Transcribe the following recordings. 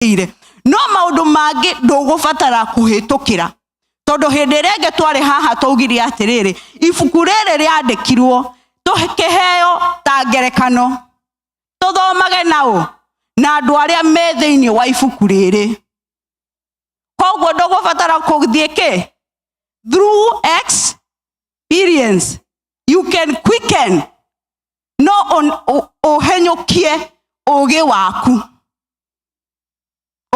no maundu mangi ndugubatara kuhitukira tondu hindi renge twari haha tugiri atiriri ibuku riri riandikirwo tukiheo ta ngerekano tuthomage nao na andu aria me thiini wa ibuku riri koguo ndugubatara kuthie through experience you can quicken no uhenyukie ugi waku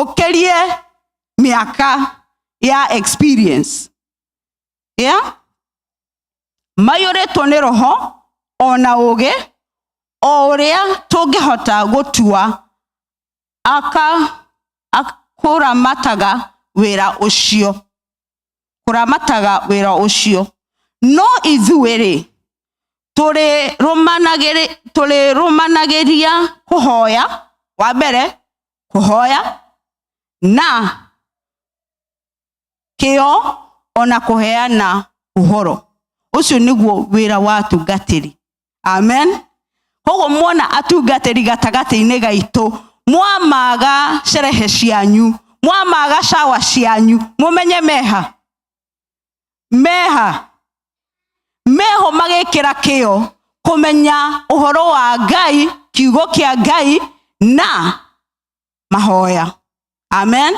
ukerie miaka ya experience mayoretwo ni roho ona ugi oria tungihota gutua kuramataga wira ucio no ithuiri turi rumanagiria kuhoya wa mbere kuhoya na kio ona kuheana uhoro ucio niguo wira wa atungatiri amen koguo muona atungatiri gatagati-ini gaitu mwamaga sherehe cianyu mwamaga shawa cianyu mumenye meho magikira kio kumenya uhoro wa Ngai kiugo kia Ngai na mahoya amen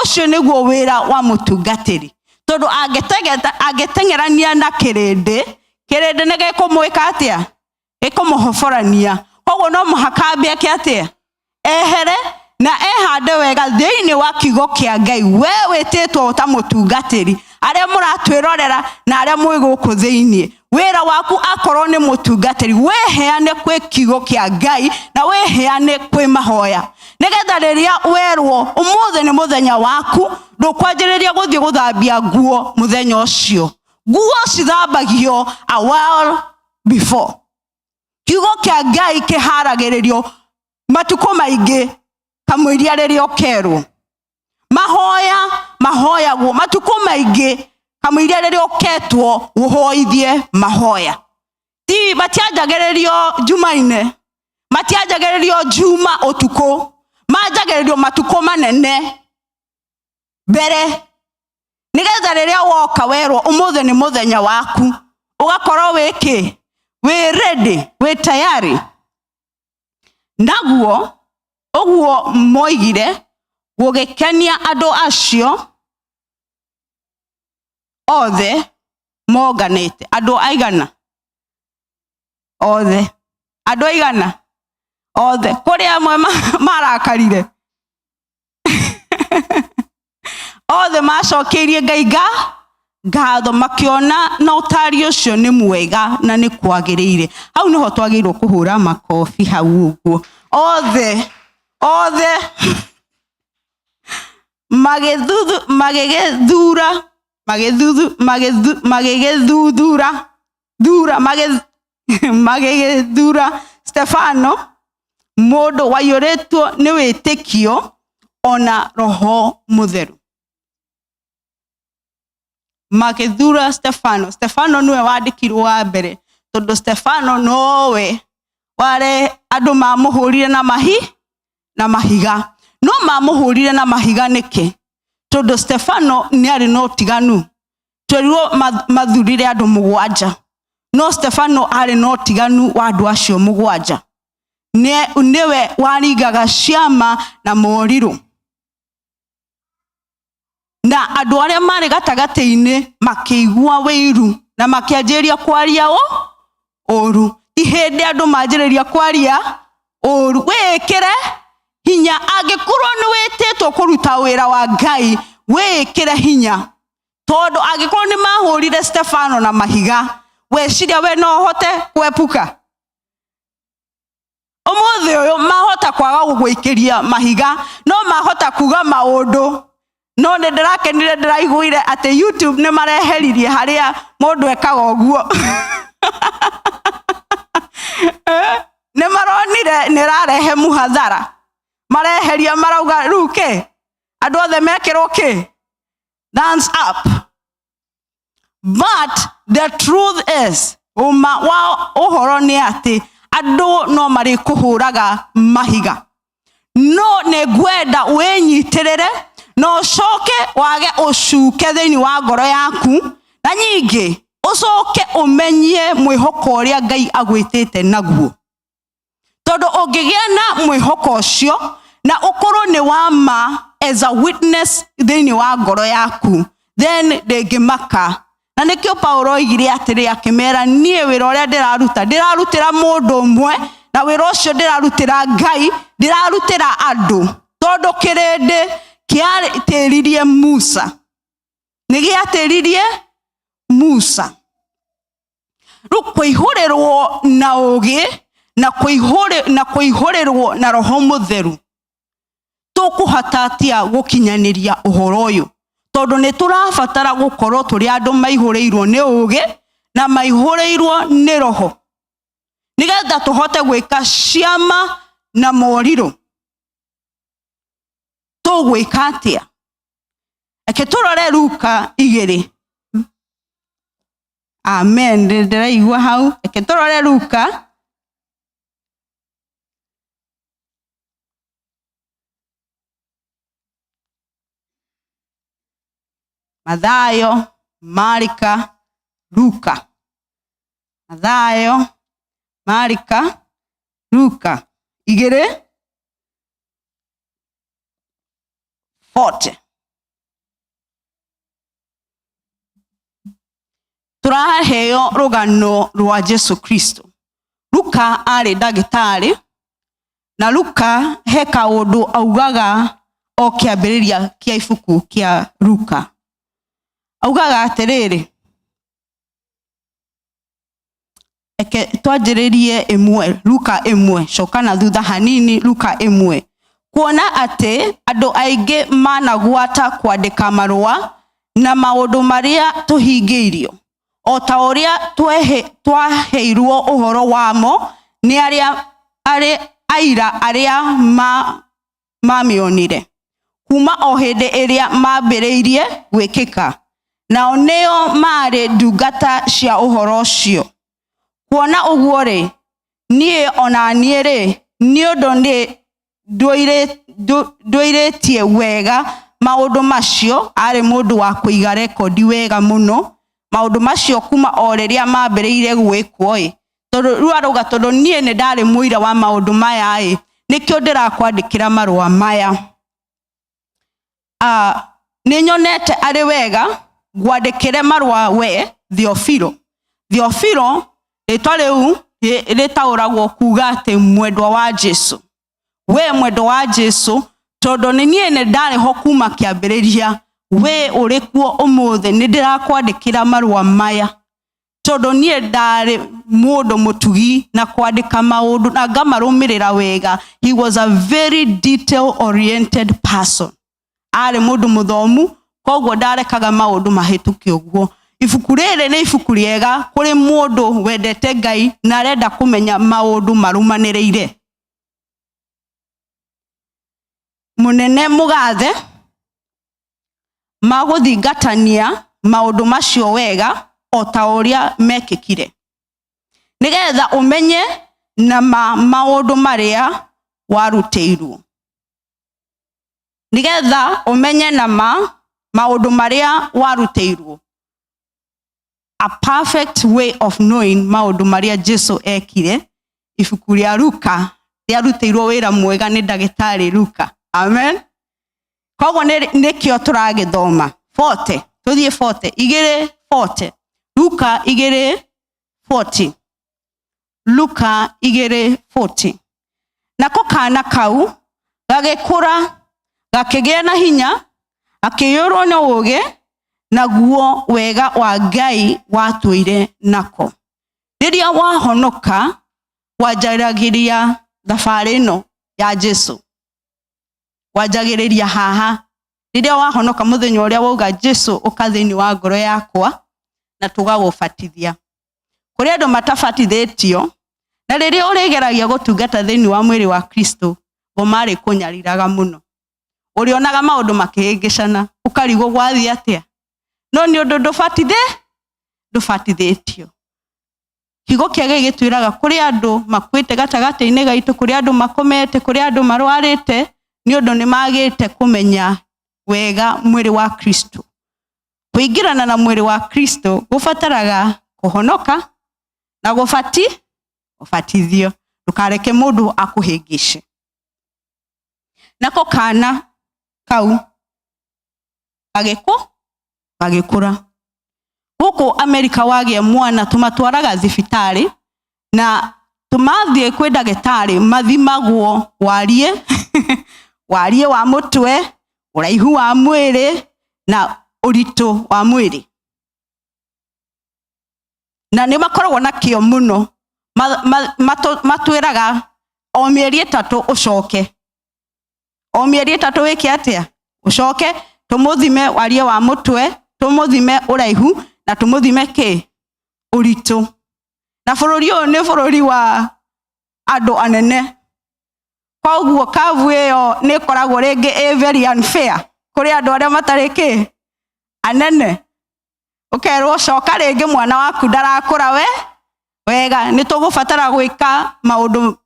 ucio niguo wira wa mutungatiri tondu angetengerania na kirindi nigekumwika atia ikumuhoforania koguo no muhakambia kiatia ehere na ehande wega thiini wa kiugo kia Ngai we wititwo ta mutungatiri aria muratwirorera na aria mwi guku thiini wira waku akorwo ni mutungatiri weheane kwi kiugo kia Ngai na weheane kwi mahoya nigetha riria werwo umuthi ni muthenya waku ndukwanjiriria guthie guthambia nguo muthenya ucio nguo cithambagio a while before kiugo kia Ngai kiharagiririo matuko maingi kamwiria riria ukerwo mahoyagwo matuko maingi kamwiria riria uketwo uhoithie mahoya ti matianjagiririo jumaine matianjagiririo juma utuko manjagiririo matuko manene mbere nigetha riria woka werwo umuthi ni muthenya waku ugakorwo we ready we tayari naguo uguo moigire gugikenia andu acio othe moganite andu aigana othe andu aigana othe kuri amwe marakarire othe macokirie Ngai ngatho makiona na utari ucio ni mwega na ni kwagiriire hau niho twagirwo kuhura makofi hau uguo othe magegethura Stefano mundu wayoretwo ni witikio ona roho mutheru magethura Stefano niwe wandikirwo wa mbere tondu Stefano nowe ware andu mamuhurire na mahiga no mamuhurire na mahiga niki tondu Stefano ni ari no tiganu twerirwo mathurire andu mugwanja no Stefano ari no tiganu wa andu acio mugwanja niwe waringaga ciama na moriru na andu aria mari gatagati-ini makiigua wiru na makianjiria kwaria oru ihinde andu manjiriria kwaria oru wikire hinya angikorwo ni wititwo kuruta wira wa Ngai wikire hinya tondu angikorwo ni mahurire Stefano na mahiga weciria we no hote kwepuka umuthi uyu mahota kwaga gugwikiria mahiga no mahota kuga maundu no ni ndirakenire ndiraiguire ati YouTube ni mareheririe haria mundu ekaga uguo ni maronire ni rarehe muhathara mareheria marauga ruke andu othe mekirwo dance up but the truth is wa uhoro ni ati andu no mari kuhuraga mahiga no negwenda wenyiterere no coke wage ucuke thini wa ngoro yaku na nyingi ucoke umenyie mwihoko uria Ngai agwitite naguo tondu ungigia na mwihoko ucio na ukoro ni wama as a witness thini wa ngoro yaku then ndingimaka na nikio Paulo oigire atiri akimera nie wira uria ndirarutira mundu umwe na wira ucio ndirarutira Ngai ndirarutira andu tondu kirindi kiatiririe Musa nigiatiririe Musa rukwihurirwo na ugi na kuihurirwo na Roho Mutheru tukuhatatia gukinyaniria uhoro uyu tondu ni turabatara gukorwo turi andu maihuriirwo ni ugi na maihuriirwo ni Roho nigetha tuhote gwika ciama na moriro tugwika atia eke turore Luka 2 amen ndiraigua hau eke turore Luka Mathayo, Marika, Luka. Mathayo, Marika, Luka. 2:40. Turaheo rugano rwa Jesu Kristo. Luka ari ndagitari na Luka he kaundu augaga o kiambiriria kia ibuku kia Luka. Augaga atiriri eke twajiririe imwe Luka 1 cokana thutha hanini Luka 1 kuona ati andu aingi managwata kwandika marua na maundu maria tuhingiirio o ta uria twaheirwo uhoro wamo ni aria aira aria mamionire kuma o hindi iria mambiriirie gwikika na oneo mari ndungata cia uhoro ucio kuona uguo ri nie ona nie ri ni undu ni nduiretie wega maundu macio ari mundu wa kuiga rekodi wega muno maundu macio kuma o riria mambiriire gwikwo tondu ruaruga tondu nie ni ndari muira wa maundu maya nikio ndirakwandikira marua maya ni nyonete ari wega gwandikire marua we Theophilo ritwa riu ritauragwo kuga ati mwendwa wa Jesu we mwendwa wa Jesu tondu ni nie ni ndari ho kuma kiambiriria we urikuo umuthi ni ndirakwandikira marua maya tondu nie ndari mundu mutugi na kwandika maundu na ngamarumirira wega. He was a very detail oriented person, ari mundu muthomu koguo ndarekaga maundu mahituke uguo. Ibuku riri ni ibuku riega kuri mundu wendete Ngai na arenda kumenya maundu marumaniriire. Munene mugathe maguthingatania maundu macio wega o ta uria mekikire nigetha umenye na maundu maria waruteiru nigetha umenye na maundu maria waruteiru. A perfect way of knowing maundu maria Jesu ekire. Ibuku ria Luka riaruteirwo wira mwega ni ndagitari Luka. Amen. Koguo nikio turagithoma 40 tuthie 40 2:40 Luka 2:40 Luka 2:40 nako kana kau gagikura gakigia na hinya akiyurwo na uge naguo wega wa Ngai watuire nako riria wahonoka wajaragiria thabari no ya Jesu wajagiriria haha riria wahonoka muthenya uria wauga Jesu ukathini wa ngoro yakwa na tugagubatithia kuri andu matabatithitio na riria urigeragia gutungata thini wa mwiri wa Kristo bo mari kunyariraga muno urionaga maundu makihingicana ukarigo gwathi atia no ni undu ndubatithitio. Kigo kiage gitwiraga kuri andu makwite gatagati-ini gaitu kuri andu makomete kuri andu marwarite ni undu ni magite kumenya wega mwiri wa Kristo. Kuingirana na mwiri wa Kristo gufataraga kuhonoka na gubatithio. Ndukareke mundu akuhingishe. Nako kana kau agikura. Guku Amerika wagia mwana tumatwaraga thibitari na tumathie kwi ndagitari mathimagwo warie warie wa mutwe, uraihu wa mwiri na urito wa mwiri. Na ni makoragwo na kio muno matwiraga o mieri 3 ucoke. O mieri 3 wiki atia ucoke tumuthime warie wa mutwe, tumuthime uraihu na tumuthime urito. Na bururi uyu ni bururi wa andu anene. Koguo kavu iyo ni koragwo ringi very unfair kuri andu aria matari anene. Ukerwo coka ringi mwana waku ndarakura wega, ni tugubatara gwika maundu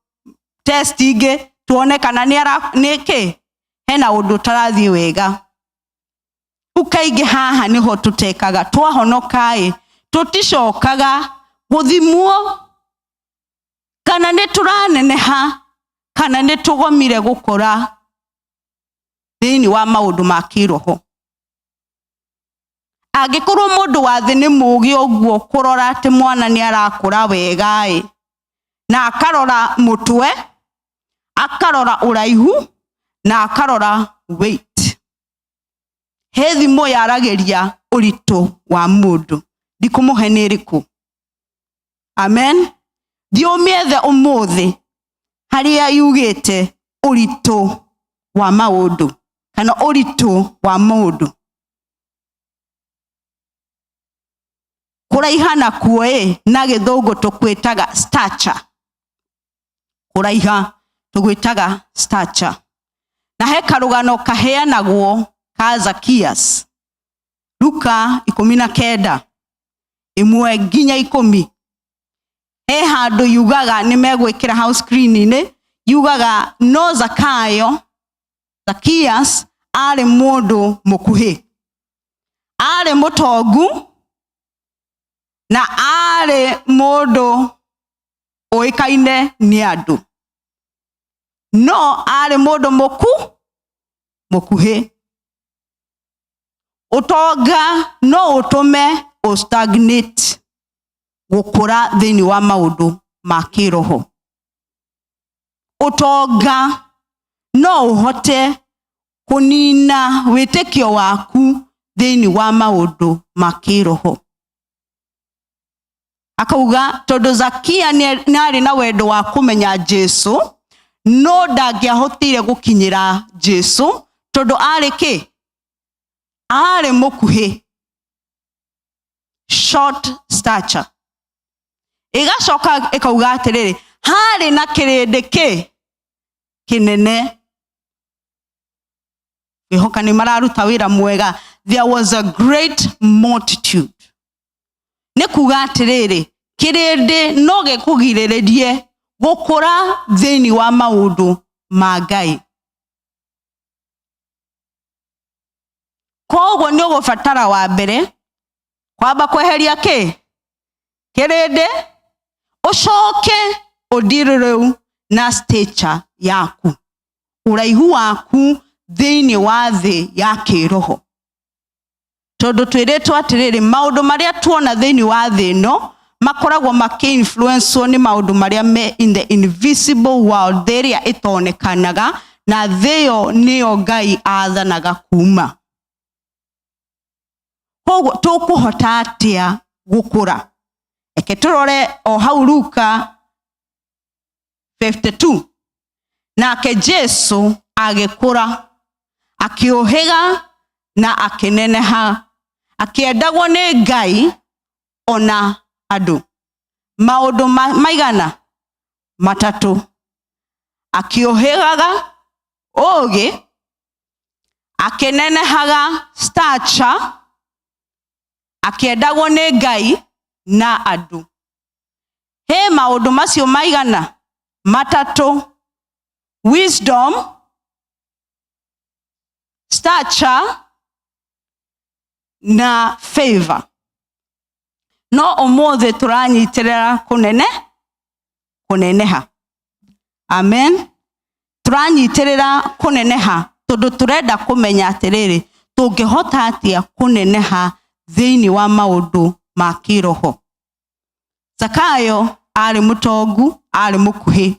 test ingi tuone kana ni hena undu tarathie wega. Ukaige haha niho tutekaga twahonoka tuticokaga guthimwo kana ni turaneneha kana ni tugomire gukura thini wa maundu ma kiroho. Angikorwo mundu wa thi ni mugi uguo kurora ati mwana ni arakura wega na akarora mutwe, akarora uraihu na akarora weight, he thimo yarageria urito wa mundu ndikumuhe ni iriku. Amen. Thiumiethe umuthi haria yugite urito wa maundu kana urito wa mundu. Kuraiha na kuo na githungu tukwitaga stature. Kuraiha tugwitaga stature. Na he karugano kaheanagwo ka Zacchaeus Luka 19 imwe nginya 10. He handu yugaga ni megwikira house screen ni yugaga no Zacchaeus ari mundu mukuhi, ari mutongu na ari mundu oikaine ni andu, no ari mundu mukuhi. Utonga no utume o stagnate gukura thini wa maundu ma kiroho. Utonga no uhote kunina witekio waku thini wa maundu ma kiroho. Akauga tondu Zacchaeus ni ari na wendo wa kumenya Jesu, no ndangiahotire gukinyira Jesu tondu ari ari mukuhi, short stature. Igacoka ikauga atiriri hari na kirindi kinene. Ihoka ni mararuta wira mwega. There was a great multitude. Ni kuga atiriri kirindi no gikugiririe gukura thini wa maundu ma Ngai. Koguo ni ugubatara wa mbere kwamba kweheria kirindi, ucoke udiruru na stature yaku, uraihu waku thini wa thi ya kiroho. Tondu twiritwo atiriri maundu maria tuona thini wa thi no makoragwo maki-influence ni maundu maria me in the invisible world, theria itonekanaga na thio niyo Ngai athanaga kuma. Koguo tukuhota atia gukura? Eke turore o hau Luka 52. Nake Jesu agikura, akiohega na akineneha, akiendagwo ni Ngai ona andu. Maundu maigana 3. Akiohegaga ugi, akinenehaga stature, akiendagwo ni Ngai na andu. He maundu macio maigana 3: wisdom, stature na favor. No omothe turanyitirira kuneneha. Amen. Turanyitirira kuneneha tondu turenda kumenya atiriri tungihota atia kuneneha thiini wa maundu ma kiroho. Zakayo ari mutongu, ari mukuhi,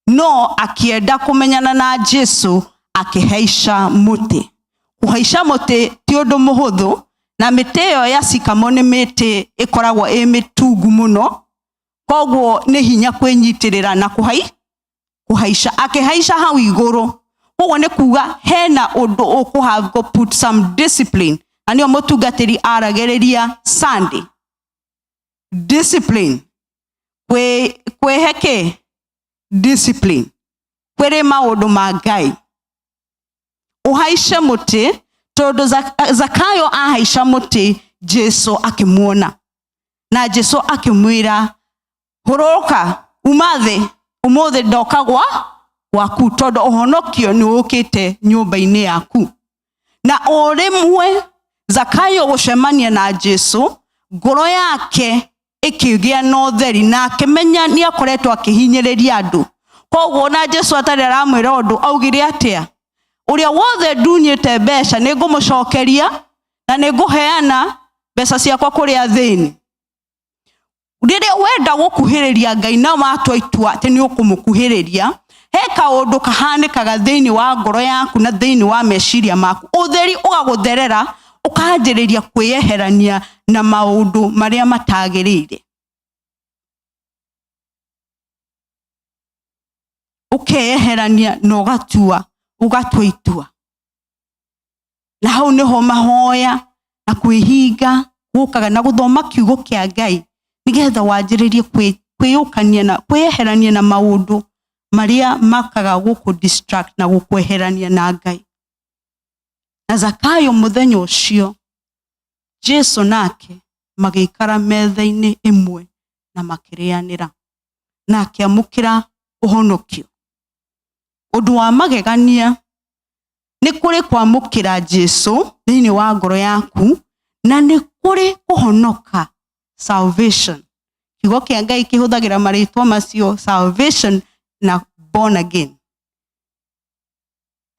no akienda kumenyana na Jesu akihaisha muti. Kuhaisha muti ti undu muhuthu, na miti iyo ya sikamo ni miti ikoragwo imitungu muno, koguo ni hinya kwinyitirira na kuhaisha. Akihaisha hau iguru, koguo ni kuga hena undu ukuhave go put some discipline. Anio mutungatiri arageriria Sunday discipline, kweheke discipline, kwere maundu ma Ngai. Uhaisha muti tondu Zakayo ahaisha muti, Jesu akimuona, na Jesu akimwira, huruka umathe, umuthe ndoka gwaku tondu uhonokio ni ukite nyumba-ini yaku. Na orimwe Zakayo gucemania na Jesu, ngoro yake ikigia no theri, na akimenya ni akoretwo akihinyiriria andu. Koguo na Jesu atari aramwira undu, augire atia? Uria wothe ndunyite mbeca ningumucokeria, na ninguheana mbeca ciakwa kuria thini. Riria wenda gukuhiriria Ngai na matwa itua ati ni ukumukuhiriria, he kaundu kahanikaga thiini wa ngoro yaku na thiini wa meciria maku. Utheri ugagutherera, ukanjiriria kwiyeherania na maundu maria matagirire. Ukeyeherania na ugatua itua. Na hau niho mahoya na kwihinga gukaga na guthoma kiugo kia Ngai, nigetha wanjiririe kwiyukania na kwiyeherania na maundu maria makaga guku distract na gukweherania na Ngai. Na Zakayo muthenya ucio, Jesu nake magikara metha-ini imwe na makirianira, na akiamukira uhonokio. Undu wa magegania ni kuri kwamukira Jesu thiini wa ngoro yaku, na ni kuri kuhonoka, salvation. Kiugo kia Ngai kihuthagira maritwa macio salvation na born again.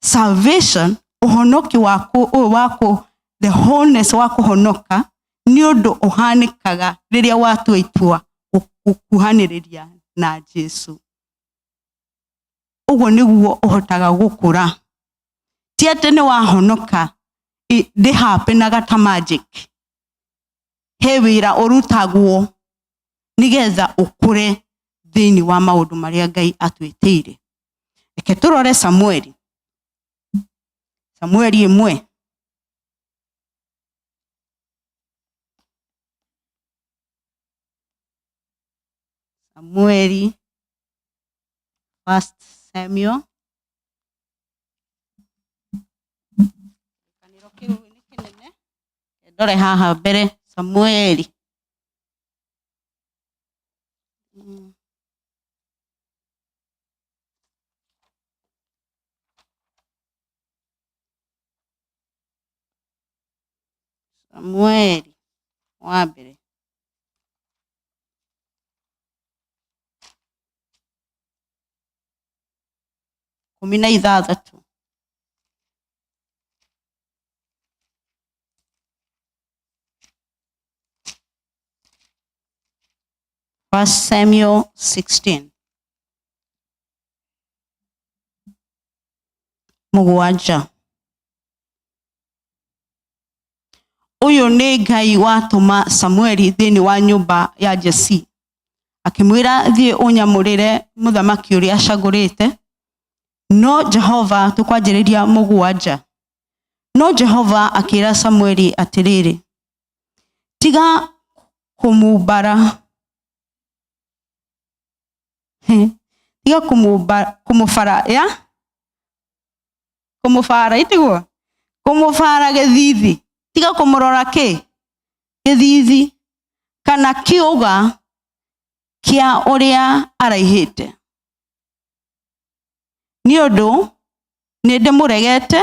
Salvation, uhonoki wako, the wholeness wa kuhonoka ni undu uhanikaga riria watua itua gukuhaniriria na Jesu. Uguo niguo uhotaga gukura. Ti ati ni wahonoka ndi hapenaga ta magic. He wira urutagwo nigetha ukure thiini wa maundu maria Ngai atwitire. Eke turore Samueli 1. Samueli, 1 Samuel. Kaniro kiu ni kinene. Ndore haha mbere Samueli. Samueli wa mbere. Kumina ithathatu. First Samuel 16. Mugwanja. Uyu ni Ngai watuma Samueli thiini wa nyumba ya Jesse, akimwira thie unyamurire muthamaki uria acagurite. No Jehova, tukwanjiriria mugwanja. No Jehova akira Samueli atiriri, tiga kumubara, tiga kumufara githithi, tiga kumurora githithi kana kiuga kia uria araihite. Ni ninde muregete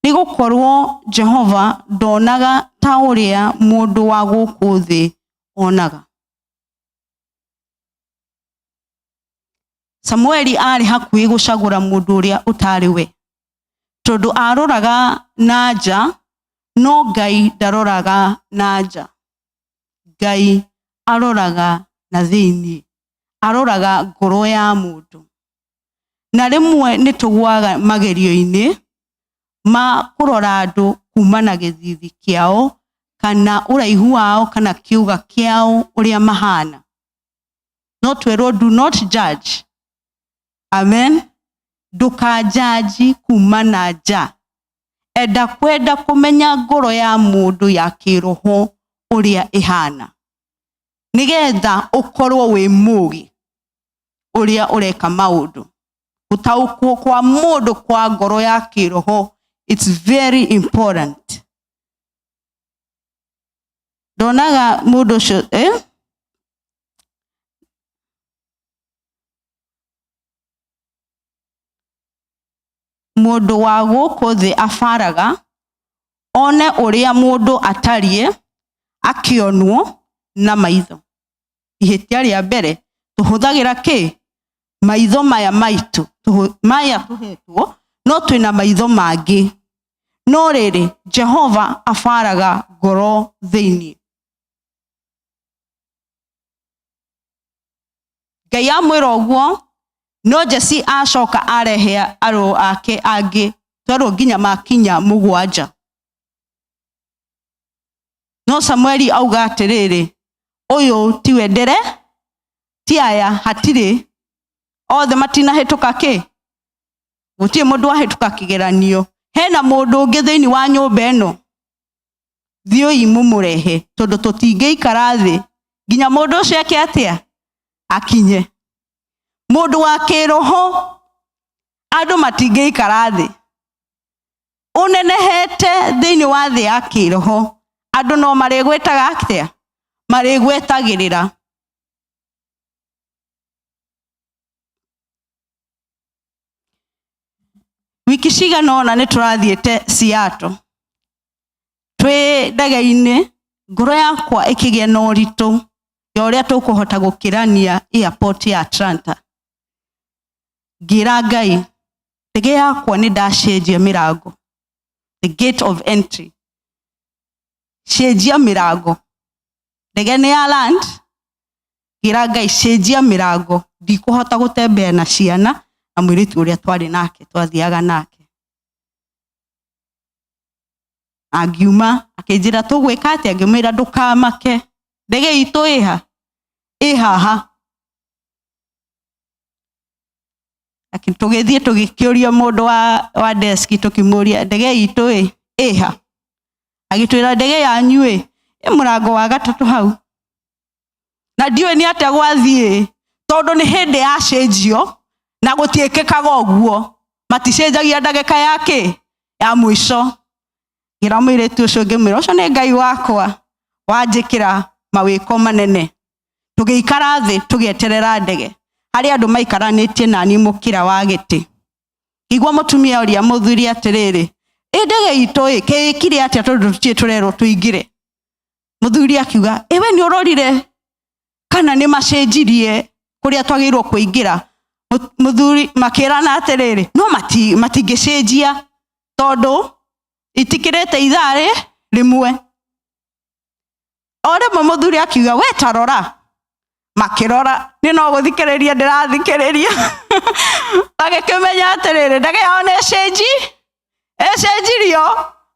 nigukorwo Jehova ndonaga ta uria mundu wa guku thi onaga. Samueli ari hakuhi gucagura mundu uria utari we, tondu aroraga nanja no Ngai ndaroraga nanja. Ngai aroraga na thiini, aroraga ngoro ya mundu. Na rimwe nitugwaga magerio-ini ma kurora andu kumana githithi kiao kana uraihu wao kana kiuga kiao uria mahana. No twero do not judge. Amen. Ndukajaji kumana nja. Enda kwenda kumenya ngoro ya mundu ya kiroho uria ihana, nigetha ukorwo wi mugi uria ureka maundu. Gutaukwo kwa mundu kwa ngoro ya kiroho, it's very important. Donaga mundu mundu wa guku thi afaraga one uria mundu atarie akionwo na maitho. Ihitia ria mbere tuhuthagira ki maitho maya maitu maya tuhetwo, no twina maitho mangi. No riri Jehova afaraga ngoro thiini. Ngai amwira uguo, no Jesse acoka arehe aro ake angi twaro nginya makinya 7. No Samueli auga atiriri, uyu tiwe ndere, ti aya hatiri othe matina hetuka ki, gutie mundu ahetuka kigeranio. Hena mundu ungi thiini wa nyumba eno, thioi mumurehe, tondu tutingeikara thi nginya mundu ucio ake atia akinye. Mundu wa kiroho andu matingeikara thi. Unenehete thiini wa thi ya kiroho, andu no marigwetaga atia, marigwetagirira. Wiki cigana ona niturathiete Seattle, twi ndege-ini, ngoro yakwa ikigia na uritu ya uria tukuhota gukirania airport ya Atlanta. Ngira Ngai, ndege yakwa ni ndacenjia mirango, the gate of entry, cenjia mirango. Ndege ni ya land, ngira Ngai cenjia mirango, ndikuhota gutembea na ciana na mwiritu uria twari nake twathiaga nake. Agiuma akinjira tugwika atia, ngimwira ndukamake, ndege itu ihaha. Tugithie tugikiuria mundu wa desk, tukimuria ndege itu iha. Agitwira ndege yanyu murango wa gatatu hau. Na ndiwe ni atia gwathie, tondu ni hindi ya cenjio na gutiekekaga uguo, maticenjagia ndagika yake ya mwisho. Ngira mwiritu ucio ngimwira ucio ni Ngai wakwa wanjikira mawiko manene. Tugiikara thi tugieterera ndege, hari andu maikaranitie nani mukira wa giti. Igwa mutumia uria muthuri atiriri, ndege itu kikire atia tondu tutie turero tuingire. Muthuri akiuga, ewe ni urorire kana ni macenjirie kuria twagirwo kuingira? Muthuri makirana atiriri, no matingicenjia tondu itikirete ithari rimwe. Ore muthuri akiuga, we tarora. Makirora, ni no guthikiriria ndirathikiriria. Agikimenya atiriri, ndege yao ni ecenjirio,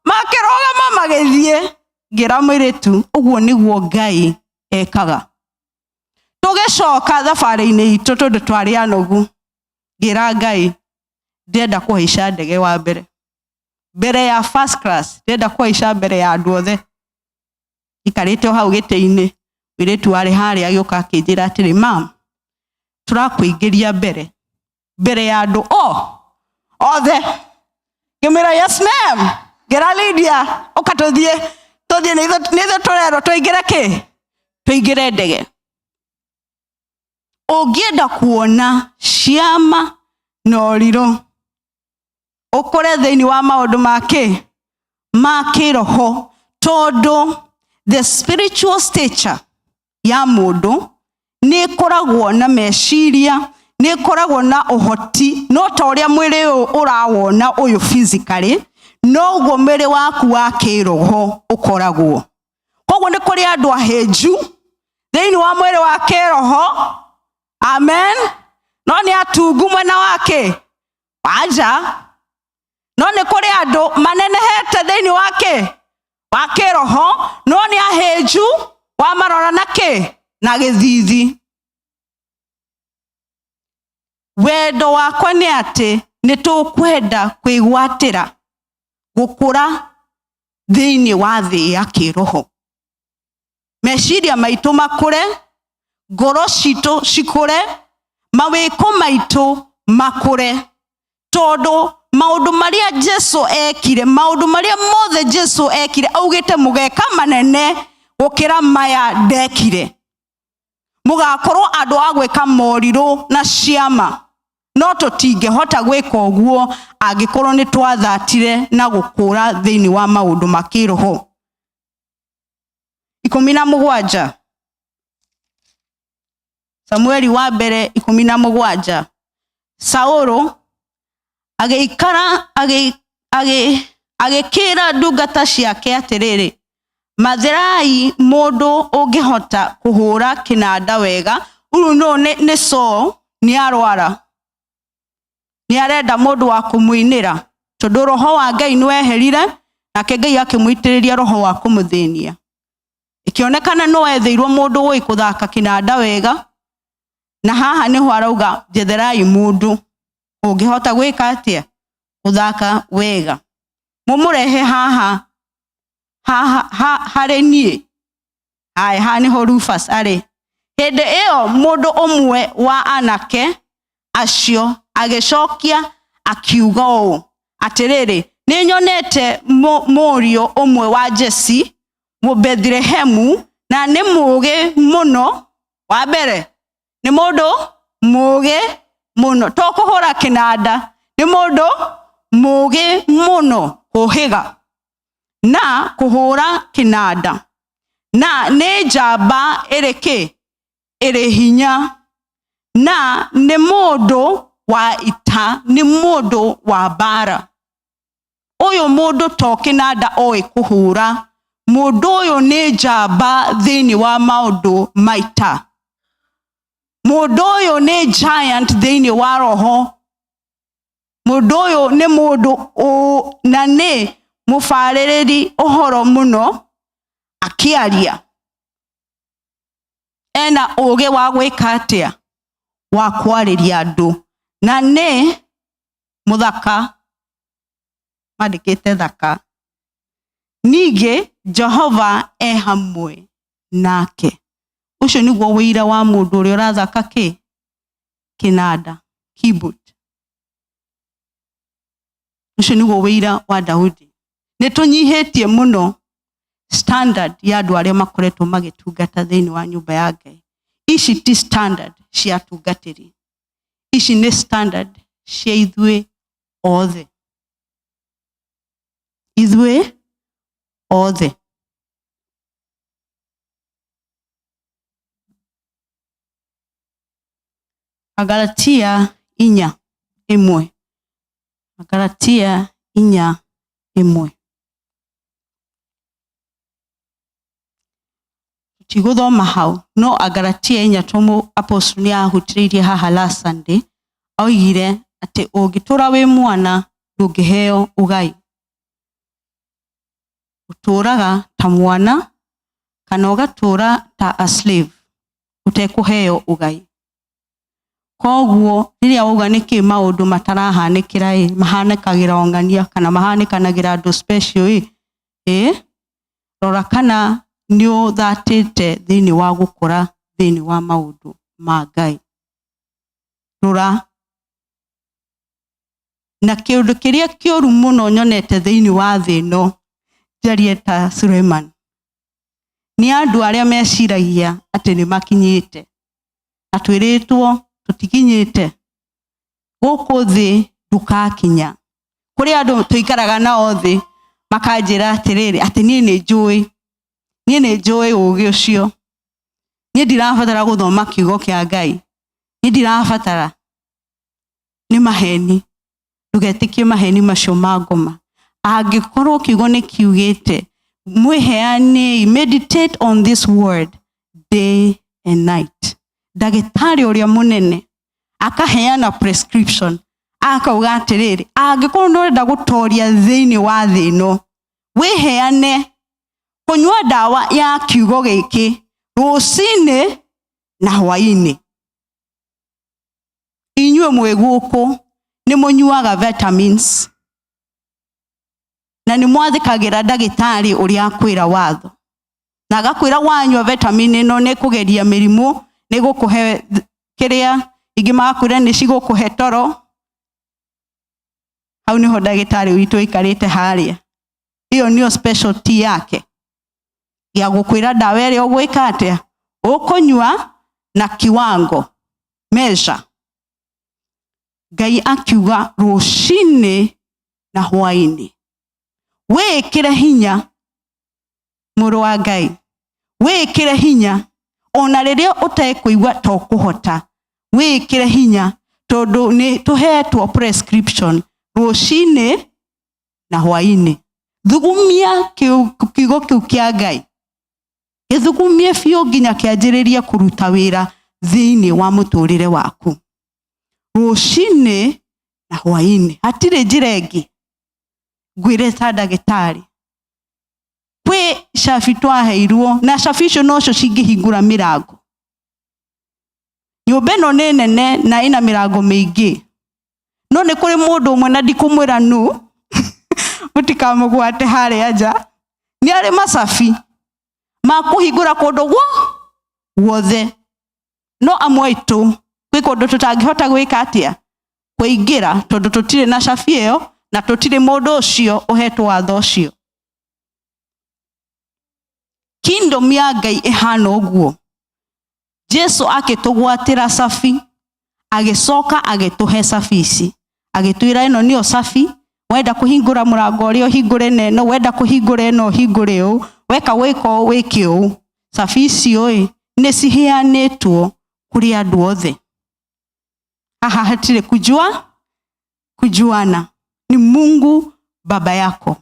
makirogama magithie. Ngira mwiritu, uguo niguo Ngai ekaga. Tugicoka thabari-ini itu tondu twari anogu, ngira Ngai ndenda kuhaica ndege wa mbere ya first class, ndenda kuhaica mbere ya andu othe. Ikarite hau giti-ini, mwiritu wari hari agioka akinjira atiri, mam, turakuingiria mbere ya andu othe. Ngimwira, yes ma'am. Ngira Lydia, ukatuthie nitho turero tuingire ki, tuingire ndege. Ungienda kuona ciama na oriro, ukore thiini wa maundu ma kiroho, tondu the spiritual stature ya mundu ni koragwo na meciria, ni koragwo na uhoti, no ta uria mwiri urawona uyu physically, no guo mwiri waku wa kiroho ukoragwo. Koguo ni kuri andu ahenju thiini wa mwiri wa kiroho, amen, no ni atungu mwena wake waja, no ni kuri andu manenehete thiini wake wa kiroho, no ni ahenju wa marora na githithi. Wendo wakwa ni ati ni tukwenda kwigwatira gukura thiini wa thi ya kiroho, meciria maitu makure, ngoro citu cikure, mawiko maitu makure, tondu maundu maria Jesu ekire, maundu maria mothe Jesu ekire augite mugeka manene gukira maya ndekire. Mugakorwo andu agwika moriru na ciama, no tutingehota gwika uguo angikorwo ni twathatire na gukura thiini wa maundu ma kiroho. 17 Samueli wa mbere 17. Sauro agikira ndungata ciake atiriri, matherai mundu ungihota kuhura kinanda wega. Uru no ni Saul ni arwara, ni arenda mundu wa kumuinira, tondu roho wa Ngai ni weherire, nake Ngai akimuitiriria roho wa kumuthinia. Ikionekana no etheirwo mundu wi kuthaka kinanda wega, na haha niho arauga jetherai mundu ungihota gwika atia kuthaka wega, mumurehe haha hare nie. Haha niho Rufus ari. Hende iyo mundu umwe wa anake acio agicokia akiuga uu atiriri, ni nyonete murio umwe wa Jesi mu Bethlehemu, na ni muge muno. Wa mbere ni mundu muge muno, to kuhura kinanda, ni mundu muge muno kuhiga na kuhura kinanda, na ni njamba iri hinya, na ni mundu wa ita, ni mundu wa bara. Uyu mundu to kinanda oi kuhura, mundu uyu ni njamba thiini wa maundu maita, mundu uyu ni giant thiini wa roho, mundu uyu ni mundu na ni mufaririri uhoro muno akiaria, ena uge wa gwika atia wa kwariria andu, na ni muthaka, mandikite thaka. Nige Jehova hamwe nake. Ucio niguo wira wa mundu uria urathaka kinanda, keyboard. Ucio niguo wira wa Daudi. Nitunyihitie muno standard ya andu aria makoretwo magitungata thiini wa nyumba ya Ngai. Ici ti standard cia tungatiri, ici ni standard cia ithuĩ othe, ithuĩ othe. Agalatia 4:1. Agalatia 4:1. Tiguthoma hau, no Agalatia 4 tomu apostle ni ahutiririe haha last Sunday, augire ati ungitura wi mwana ndungiheo ugai. Uturaga ta mwana kana ugatura ta a slave, utekuheo ugai. Koguo riria uga niki maundu matarahanikira mahanikagira ongania kana mahanikanagira andu special rora kana ni uthatite thiini wa gukura thiini wa maundu ma Ngai. Rora na kiundu kiria kioru muno nyonete thiini wa thi no Jarieta Suleiman ni andu aria meciragia ati ni makinyite, na twiritwo tutikinyite guku thi ndukakinya, kuri andu tuikaraga nao thi makanjira atiriri ati nie ni njui ugi ucio nie ndirabatara guthoma kiugo kia Ngai nie ndirabatara ni maheni ndugetikie maheni macio magoma angikorwo kiugo ni kiugite mwiheane meditate on this word day and night dagitari uria munene akaheana prescription akauga atiriri angikorwo ndurenda gutoria thiini wa thino wiheane kunywa dawa ya kiugo giki rucini na hwaini inywe mweguku ni munyuaga vitamins na ni mwathikagira dagitari uria akwira watho na agakwira wanywa vitamin ino ni kugeria mirimu ni gukuhe kiria igima akwira ni cigukuhe toro au niho dagitari witu ikarite haria hiyo niyo specialty yake ya gukwira dawa iria ugwika atia ukunywa na kiwango measure Ngai akiuga rucini na hwaini wikire hinya muru wa Ngai wikire hinya ona riria utekuigwa to kuhota wikire hinya tondu ni tuhetwo prescription rucini na hwaini thugumia kiugo kiu kia Ngai ithugumie fio nginya kianjiriria kuruta wira thiini wa muturire waku rucini na hwaini hatire njira ingi gwire ta dagitari kwi shafi twaheirwo na shafi icio nocio cingihingura mirango nyumba ino ni nene na ina mirango mingi no ni kuri mundu umwe na ndikumwira nu mutikamugwate haria nja ni ari masafi makuhingura kundu guothe no amwaitu kwi kundu tutangihota gwika atia kuingira tondu tutire na shafi iyo na tutire mundu ucio uhetwo watho ucio kingdom ya Ngai ihana uguo Jesu akitugwatira safi agicoka agituhe safi ici agitwira ino niyo safi wenda kuhingura murango rio hingure neno wenda kuhingura eno hingure u weka wiko wikio safi icio ni cihianitwo kuri andu othe haha hatire kujuana ni Mungu baba yako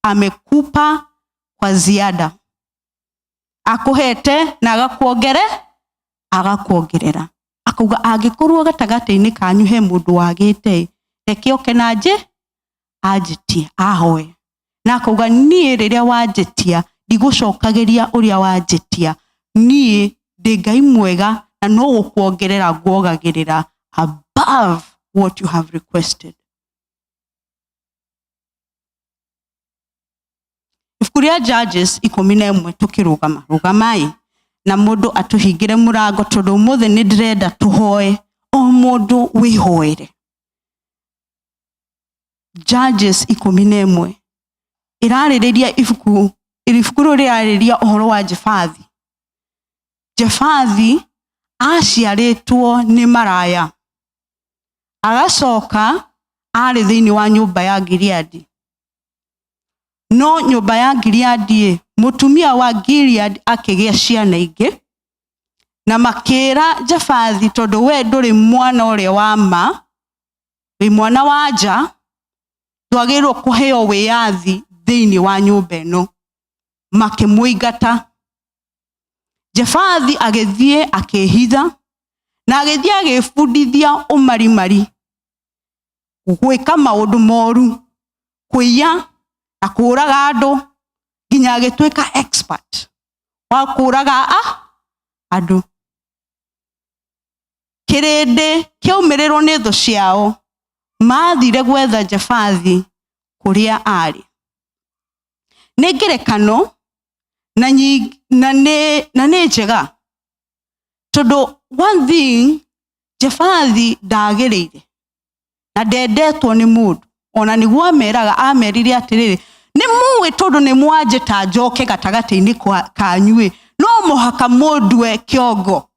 amekupa kwa ziada akuhete na agakuongerera akuga angikorwo gatagati-ini kanyu he mundu wagite reke oke nanje ajitie ahoe na akuga nie riria wajitia ndigucokagiria uria wajitia nie ndi Ngai mwega na no gukuongerera guogagirira above what you have requested. Ifukuria Judges 11 tukirugama rugamai na mundu atuhingire murango tondu muthe ni ndirenda tuhoe o mundu wihoere. Judges 11 iraririria ifuku rirariria uhoro wa Jefathi aciaritwo ni maraya agacoka ari thiini wa nyumba ya Gileadi no nyumba ya Gileadi mutumia wa Gilead akigia ciana ingi na makira Jefathi tondu we nduri mwana uria wa ma wi mwana wa nja twagirwo kuheo wiathi thiini wa nyumba ino makimuigata Jefathi agithie akehitha na agithie agifundithia umarimari gwika maundu moru kuiya na kuraga andu nginya agitwika expert wa kuraga andu kirinde kiumirirwo ni thu ciao mathire gwetha Jefathi kuria ari ni ngerekano na ne njega tondu one thing Jefathi ndagirire na ndendetwo ni mundu ona niguo amerire atiriri ni muwe tondu ni mwanjita njoke gatagati-ini kanyue no muhaka mundue kiongo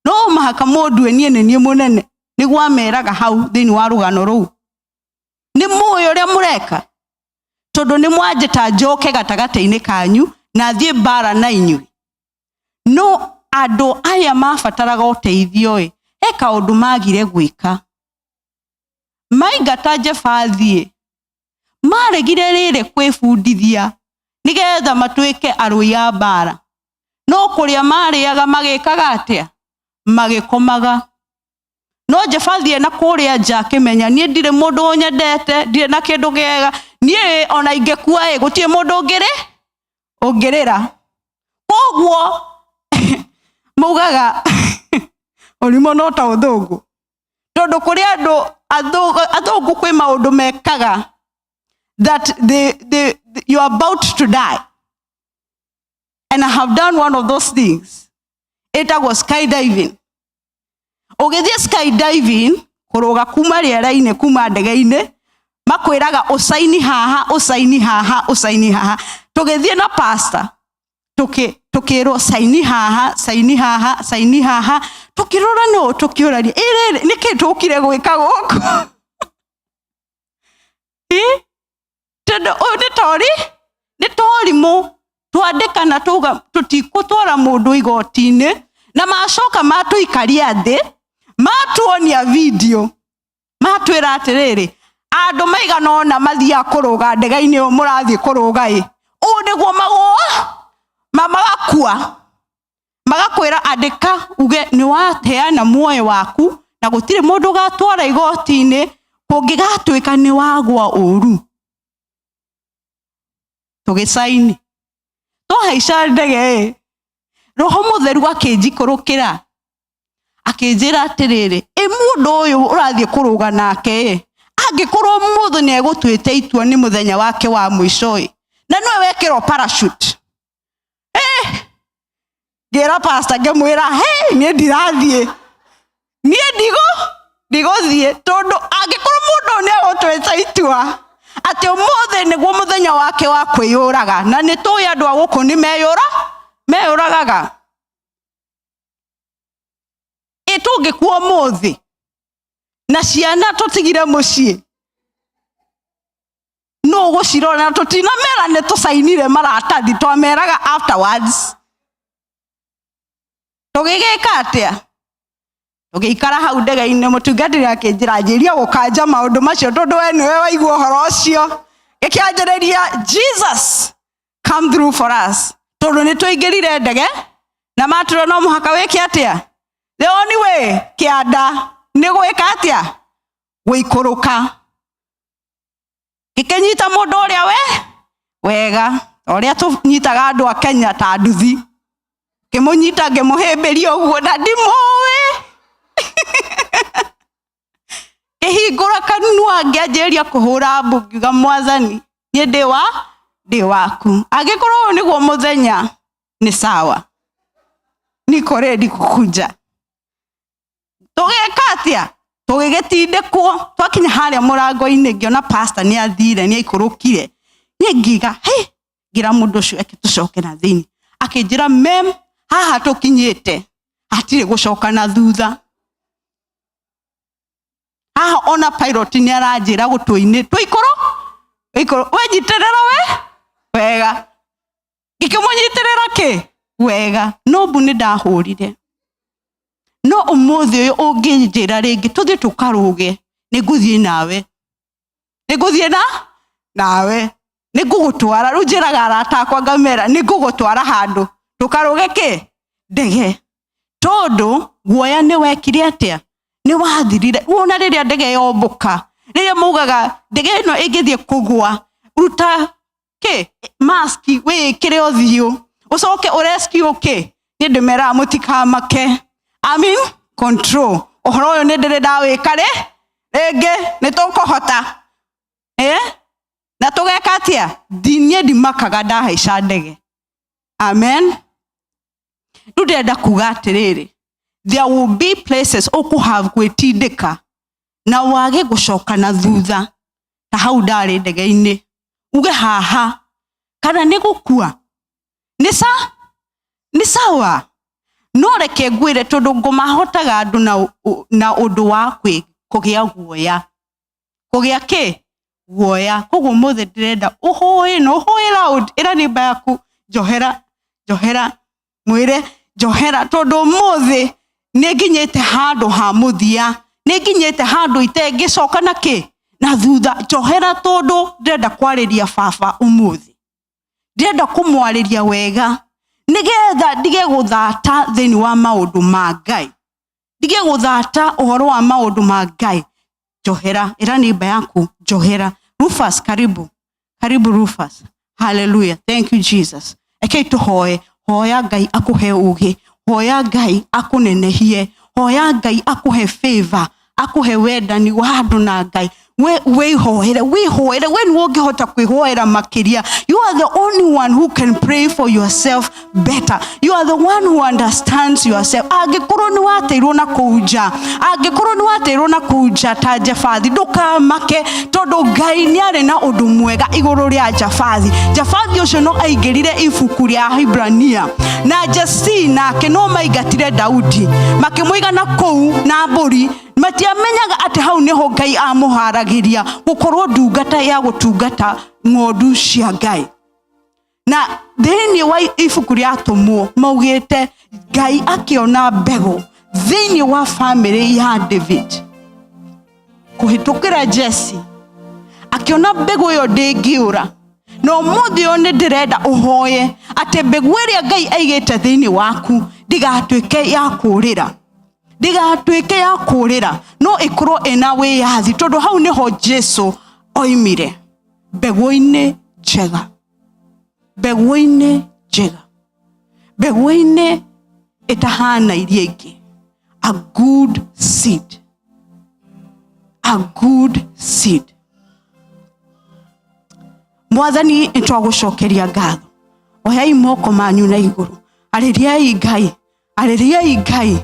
no muhaka mundue nie munene niguo ameraga hau thiini wa rugano ruu Nĩ mũĩ ũrĩa mũreka? Tondũ nĩ mwanjĩta njoke gatagata-inĩ kanyu na thiĩ mbara na inyuĩ. No andũ aya mabataraga ũteithio he kaũndũ magire gwĩka. Maingata Jebathiĩ maregire rĩrĩ kwĩbundithia nĩgetha matuĩke arũi a mbara. No kũrĩa marĩaga magĩkaga atĩa? Magĩkomaga. No Jebathiĩ na kũrĩa nja akĩmenya niĩ ndirĩ mũndũ nyendete, ndirĩ na kĩndũ kĩega, niĩ ona ingĩkua gũtirĩ mũndũ ũngĩrĩra. Koguo maugaga ũrimũ no ta ũthũngũ. Tondũ kũrĩ andũ athũngũ kwĩ maũndũ mekaga that you are about to die. And I have done one of those things. It was skydiving. Ũgĩthiĩ skydiving, kũrũga kuma rĩera-inĩ, kuma ndege-inĩ, makwĩraga ũsaini haha, ũsaini haha, ũsaini haha. Tũgĩthiĩ na pastor, tukĩrwo saini haha, saini haha, saini haha. Tukĩrora no tukĩũrania, nĩkĩ tũkire gwĩka gũkũ? Tondũ nĩ torimũ twandĩkana tuga tũtikũtwara mũndũ igoti-inĩ, na macoka matũikaria thĩ, matuonia video, matwĩra atĩrĩrĩ, andũ maigana ũna mathiaga kũrũga ndege-inĩ ĩyo mũrathiĩ kũrũga ũũ nĩguo magakua. Magakwĩra andĩka uge nĩ wateana muoyo waku na gũtirĩ mũndũ gatwara igoti-inĩ kũngĩgatuĩka nĩ wagwa ũru. Tũgĩsaini. Twahaica ndege Roho Mũtheru akĩnjikũrũkĩra akĩnjĩra atĩrĩrĩ, mũndũ ũyũ ũrathiĩ kũrũga nake angĩkorwo mũndũ nĩ egũtuĩte itua nĩ mũthenya wake wa mũico na nĩwe wekĩrwo parachute. Ngĩra pastor ngĩmwĩra niĩ ndirathiĩ, niĩ ndigũthiĩ, tondũ angĩkorwo mũndũ nĩ egũtuĩte itua atĩ ũmũthĩ nĩguo mũthenya wake wa kwĩyũraga, na nĩ tũĩ andũ a gũkũ nĩ meyũragaga. Tũngĩkua ũmũthĩ na ciana tũtigire mũciĩ, no gũcirora na tũtinamera nĩ tũsainire maratathi, twameraga afterwards. Tũgĩgĩka atĩa? Tũgĩikara hau ndege-inĩ, mũtungatĩri akĩnjĩra njĩria gũkanja maũndũ macio tondũ we nĩwe waigua ũhoro ũcio. Gĩkĩanjĩrĩria Jesus come through for us. Tondũ nĩ tũingĩrire ndege na matũra no mũhaka wĩke atĩa? The only way kĩanda nĩ gwĩka atĩa? Gũikũrũka. Gĩkĩnyita mũndũ ũrĩa wega, ũrĩa tũnyitaga andũ a Kenya ta nduthi. Kĩmũnyita ngĩmũhĩmbĩria ũguo na ndimũĩ. Kĩhingũra kanua ngĩanjĩrĩria kũhũra mbu ngiuga Mwathani, niĩ ndĩ waku. Angĩkorwo nĩguo mũthenya nĩ sawa, niko ready kukunja. Tũgĩka atĩa? Tũgĩgĩtindĩkwo. Twakinya harĩa mũrango-inĩ ngĩona pastor nĩ athire, nĩ aikũrũkire. Niĩ ngiuga ngira mũndũ ũcio tũcoke na thĩinĩ. Akĩnjĩra mem, haha tũkinyĩte hatirĩ gũcoka na thutha. Haha ona pilot nĩ aranjĩra gũtũ-inĩ tũikũrũ wenyitĩrĩra wega. Ngĩkĩmũnyitĩrĩra wega, no mbu nĩ ndahũrire. No ũmũthĩ ũyũ ũngĩnjĩra rĩngĩ tũthiĩ tũkarũge, nĩngũthiĩ nawe, nĩngũgũtwara. Rĩu njĩraga arata akwa ngamera nĩngũgũtwara handũ tũkarũge ndege, tondũ guoya nĩ wekire atĩa? Nĩ wathirire. Wona rĩrĩa ndege yombũka, rĩrĩa maugaga ndege ĩno ĩngĩthiĩ kũgwa, ruta mask wĩkĩre ũthiũ, ũcoke ũrescue niĩ ndĩmeraga mũtikamake. Control. Ũhoro ũyũ nĩ ndĩrĩ ndawĩka rĩngĩ nĩ tũkũhota. Na tũgeka atĩa? Niĩ ndimakaga ndahaica ndege. Amen. Rĩu ndĩrenda kuga atĩrĩrĩ, there will be places ũkũhave gwĩtindĩka na wage gũcoka na thutha. Ta hau ndarĩ ndege-inĩ, uge haha kana nĩ gũkua. Nĩ sawa. No reke ngwĩre tondũ ngũmahotaga andũ na ũndũ wa kũgĩa guoya. Kũgĩa guoya koguo mothe ndirenda uhoe no hoe loud ira ni bayaku johera mwire johera tondu mothe ninginyete handu ha muthia ninginyete handu itengicoka na thutha johera tondu ndirenda kwariria baba umuthi ndirenda kumwariria wega nigetha ndige guthata thini wa maundu ma Ngai ndige guthata uhoro wa maundu ma Ngai johera ira ni bayaku johera Rufus karibu Rufus hallelujah thank you Jesus eke tuhoe hoya Ngai akuhe ugi hoya Ngai akunenehie hoya Ngai akuhe favor akuhe wendani wa andu na Ngai we hoera when wongehota kwihoera makiria. You are the only one who can pray for yourself better. You are the one who understands yourself. Agikoro ni wateirwo na kuja ta Jafathi ndukamake tondu Ngai ni ari na undu mwega iguru ria Jafathi ucio no aigirire ibuku ria Hibrania na Jesi nake no maigatire Daudi makimuiga na kou na mburi matiamenyaga ati hau niho Ngai amuharagiria gukorwo ndungata ya gutungata ng'ondu cia Ngai. Na thini wa ibuku ria Tumwo maugite Ngai akiona mbego thini wa family ya David kuhitukira Jesse akiona mbego yo ndingiura no muthi one ndirenda uhoye ati mbego iria Ngai aigite thini waku ndigatuike ya kurira no ikorwo ena wiyathi tondu hau niho Jesu oimire mbegu-ini njega itahana iria ingi a good seed Mwathani nitwagucokeria ngatho oyai moko manyu na iguru aririai Ngai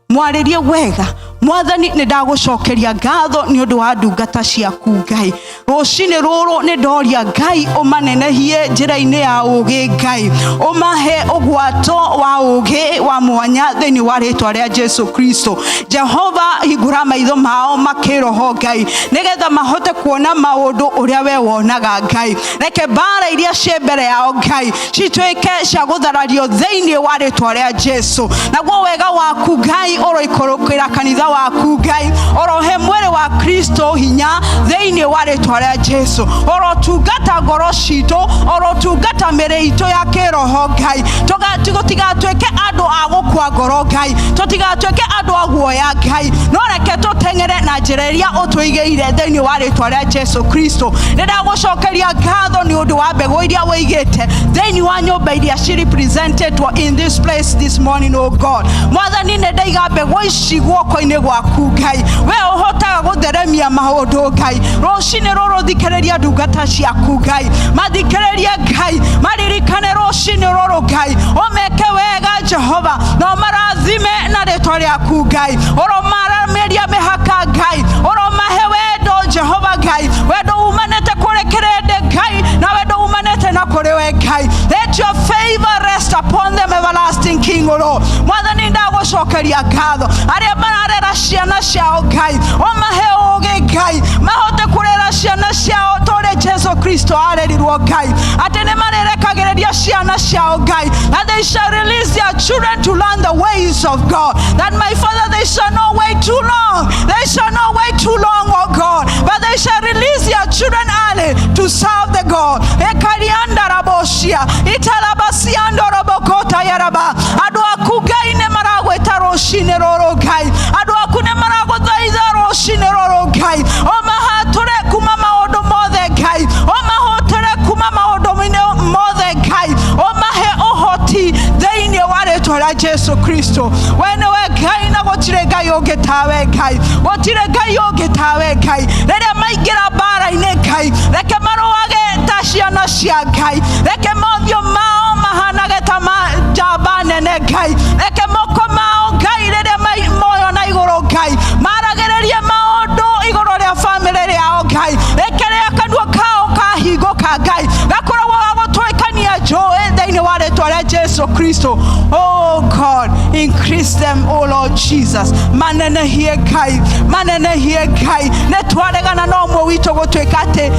mwaririe wega Mwathani nindagucokeria ngatho ni undu wa ndungata ciaku Ngai rucini ruru ni ndoria Ngai umanenehie njira-ini ya ugi Ngai umahe ugwato wa ugi wa mwanya thini wa ritwa ria Jesu Kristo Jehova hingura maitho mao makiroho Ngai nigetha mahote kuona maundu uria we wonaga Ngai reke bara iria cie mbere yao Ngai cituike cia gutharario thini wa ritwa ria Jesu naguo wega waku Ngai uroikorokira kanitha waku Ngai orohe mwere wa Kristo hinya thini wa ritwa ria Jesu orotungata ngoro citu orotungata mere itu ya kiroho Ngai tutigatuike andu agukua ngoro Ngai tutigatuike andu aguoya Ngai no reke tutengere na njira iria utwigeire thini wa ritwa ria Jesu Kristo nindagucokeria ngatho ni undu wa mbegu iria wigite thini wa nyumba iria she represented in this place this morning oh God Mwathani ndaiga mbegu ici guoko-ini gwaku Ngai we uhotaga gutheremia maundu Ngai rucini ruru thikiriria ndungata ciaku Ngai mathikiririe Ngai maririkane rucini ruru Ngai umeke wega Jehova no marathime na ritwa riaku Ngai uromarameria mihaka Ngai uromahe wendo Jehova Ngai wendo umanete kuri kirende Ngai na wendo umanete na kuri we Ngai let your favor rest upon them everlasting King O Lord Mwathani ndagucokeria ngatho aria mararera ciana ciao Ngai umahe ugi Ngai mahote kurera ciana ciao tore Jesu Kristo arerirwo Ngai ati ni marerekagiriria ciana ciao Ngai that they shall release their children to learn the ways of God that my Father they shall not wait too long oh God but they shall release their children early to serve the God ekarianda raboshia italabasiando robokota yaraba adu aku Ngai ne maragweta rucini ruru Ngai adu aku ne maraguthaitha rucini ruru Ngai omahature kuma maundu mothe Ngai omahotere kuma maundu mothe Ngai omahe uhoti thini wa ritwa ria Jesu Kristo wene we Ngai na gutire Ngai ungi tawe Ngai gutire Ngai ungi tawe Ngai riria maingira bara-ini Ngai reke maruage ta ciana cia Ngai reke mothio mao mahanage ta njamba nene Ngai reke moko mao Ngai riria moyo na iguru Ngai maragererie maundu iguru ria family riao Ngai reke ria kanua kao kahinguka Ngai gakoragwo gagutwikania njũĩ thĩinĩ wa rĩtwa rĩtwa rĩa Jesu Kristo. Oh God, increase them, oh Lord Jesus. Manenehie Ngai, manenehie Ngai. Nĩtwaregana na ũmwe witũ gũtuĩka atĩ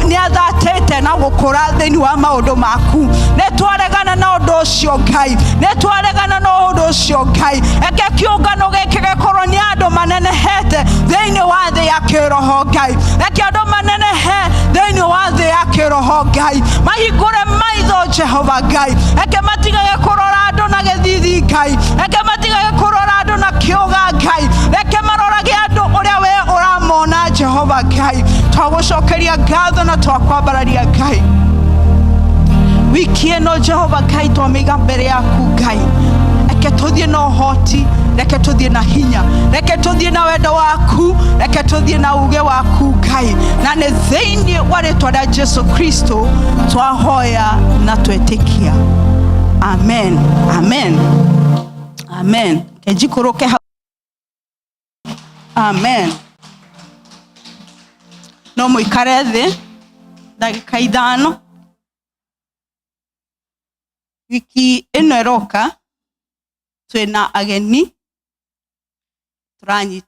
nĩathatĩte na gũkũra thĩinĩ wa maũndũ maku. Nĩtwaregana na ũndũ ũcio Ngai, nĩtwaregana na ũndũ ũcio Ngai. Eke kĩũngano gĩkĩ gĩkorwo nĩ andũ manenehete thĩinĩ wa thĩ ya kĩroho Ngai. Eke andũ manenehe thĩinĩ wa thĩ ya kĩroho Ngai. Mahingũre maitho Jehova Ngai. Eke matigage kũrora andũ na gĩthithi Ngai. Eke matigage kũrora andũ na kĩũga Ngai. Eke marorage andũ ũrĩa we ũramona Jehova Ngai. Twagũcokeria ngatho na twakwambararia Ngai. Wiki ĩno Jehova Ngai twamĩiga mbere yaku Ngai. Reke tũthiĩ na ũhoti, reke tũthiĩ na hinya, reke tũthiĩ na wendo waku, reke tũthiĩ na uge waku Ngai. Na nĩ thĩinĩ wa rĩtwa rĩa Jesu Kristo twahoya na twetĩkia. Amen. Amen. Amen. Kejikũrũke hau. Amen. No mũikare thĩ ndagĩka 5. Wiki ĩno ĩroka twĩna ageni turanyita